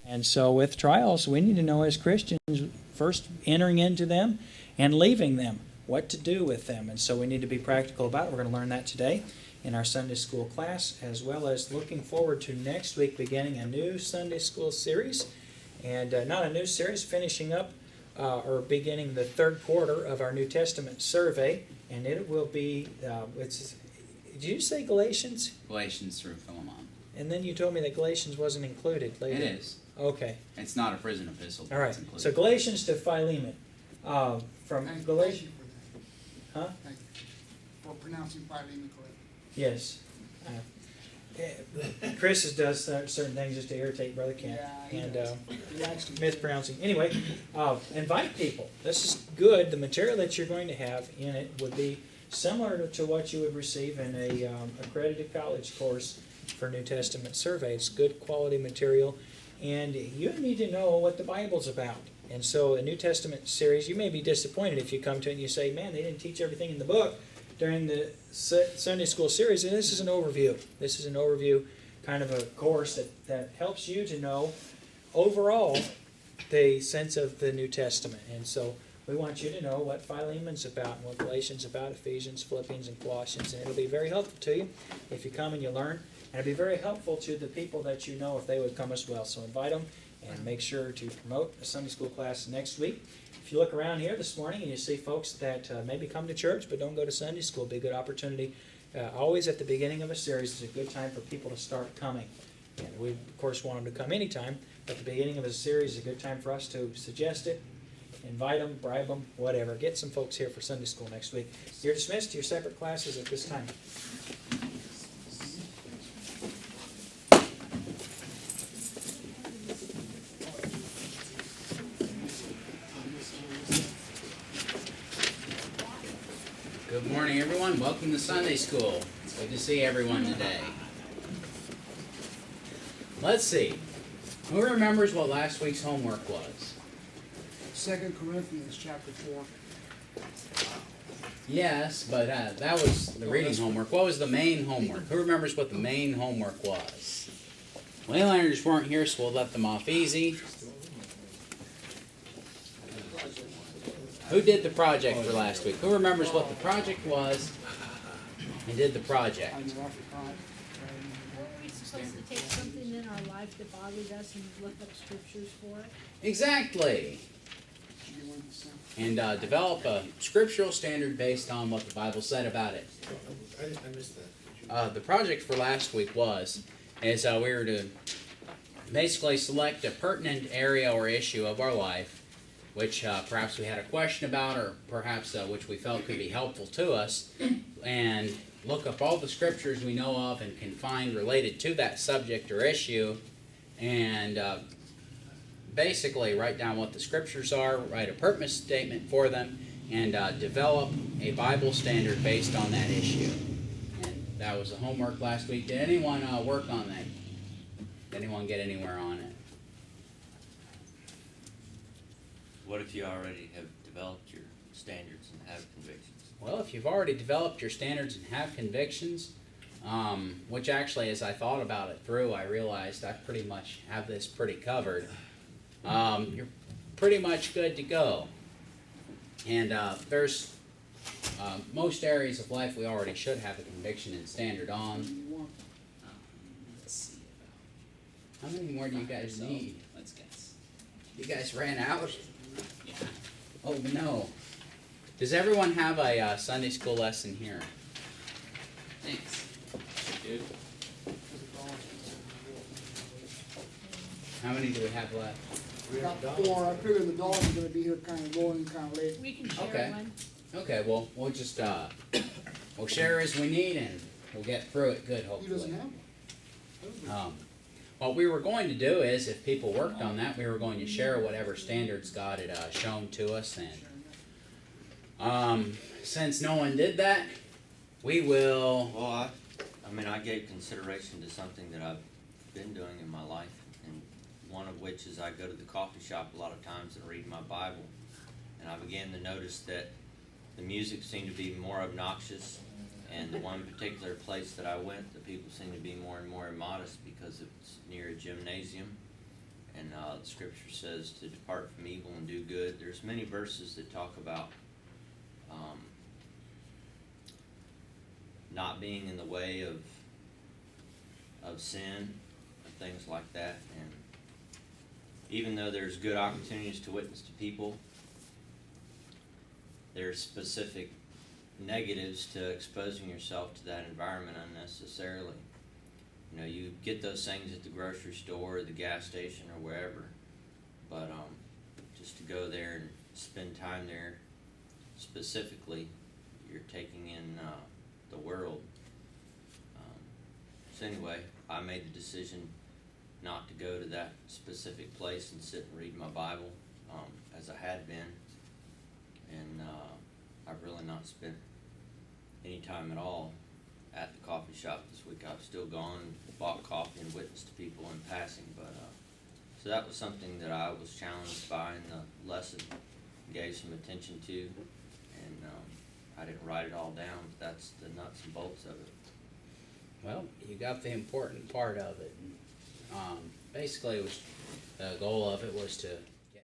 And so with trials, we need to know as Christians, first entering into them and leaving them, what to do with them. And so we need to be practical about it. We're going to learn that today in our Sunday school class, as well as looking forward to next week beginning a new Sunday school series. And not a new series, finishing up or beginning the third quarter of our New Testament survey. And it will be, did you say Galatians? Galatians through Philemon. And then you told me that Galatians wasn't included later. It is. Okay. It's not a prison epistle. All right. So Galatians to Philemon. From Galatians. Huh? Thank you for pronouncing Philemon correctly. Yes. Chris does certain things just to irritate Brother Kent. Yeah, and mispronouncing. Anyway, invite people. This is good. The material that you're going to have in it would be similar to what you would receive in a accredited college course for New Testament survey. It's good quality material, and you need to know what the Bible's about. And so a New Testament series, you may be disappointed if you come to it and you say, man, they didn't teach everything in the book during the Sunday school series. And this is an overview. This is an overview, kind of a course that helps you to know overall the sense of the New Testament. And so we want you to know what Philemon's about, and what Galatians about, Ephesians, Philippians, and Colossians. And it'll be very helpful to you if you come and you learn. And it'll be very helpful to the people that you know if they would come as well. So invite them, and make sure to promote a Sunday school class next week. If you look around here this morning and you see folks that maybe come to church but don't go to Sunday school, it'll be a good opportunity. Always at the beginning of a series is a good time for people to start coming. And we, of course, want them to come anytime, but the beginning of a series is a good time for us to suggest it, invite them, bribe them, whatever. Get some folks here for Sunday school next week. You're dismissed to your separate classes at this time. Good morning, everyone. Welcome to Sunday School. It's good to see everyone today. Let's see. Who remembers what last week's homework was? 2 Corinthians chapter 4. Yes, but that was the reading homework. What was the main homework? Who remembers what the main homework was? Waylanders weren't here, so we'll let them off easy. Who did the project for last week? Who remembers what the project was and did the project? Weren't we supposed to take something in our life that bothered us and look up scriptures for it? Exactly. And develop a scriptural standard based on what the Bible said about it. I missed that. The project for last week is we were to basically select a pertinent area or issue of our life which perhaps we had a question about, or perhaps which we felt could be helpful to us, and look up all the scriptures we know of and can find related to that subject or issue, and basically write down what the scriptures are, write a purpose statement for them, and develop a Bible standard based on that issue. And that was the homework last week. Did anyone work on that? Did anyone get anywhere on it? What if you already have developed your standards and have convictions? Well, if you've already developed your standards and have convictions, which actually as I thought about it through, I realized I pretty much have this pretty covered, you're pretty much good to go. And there's most areas of life we already should have a conviction and standard on. Let's see. How many more do you guys need? Let's guess. You guys ran out? Yeah. Oh no. Does everyone have a Sunday school lesson here? Thanks. Good. How many do we have left? We got 4. I figure the dogs are going to be here kind of going kind of late. We can share Okay. one. Okay, well, we'll just, we'll share as we need and we'll get through it good, He hopefully. doesn't have one. What we were going to do is, if people worked on that, we were going to share whatever standards God had shown to us. And since no one did that, we will... Well, I gave consideration to something that I've been doing in my life, and one of which is I go to the coffee shop a lot of times and read my Bible, and I began to notice that the music seemed to be more obnoxious, and the one particular place that I went, the people seemed to be more and more immodest because it's near a gymnasium, And the scripture says to depart from evil and do good. There's many verses that talk about not being in the way of sin and things like that. And even though there's good opportunities to witness to people, there's specific negatives to exposing yourself to that environment unnecessarily. You know, you get those things at the grocery store or the gas station or wherever, but just to go there and spend time there specifically, you're taking in the world. So anyway, I made the decision not to go to that specific place and sit and read my Bible as I had been, and I've really not spent any time at all at the coffee shop this week. I've still gone, bought coffee and witnessed to people in passing, but so that was something that I was challenged by in the lesson, gave some attention to, and I didn't write it all down, but that's the nuts and bolts of it. Well, you got the important part of it. Basically, it was, the goal of it was to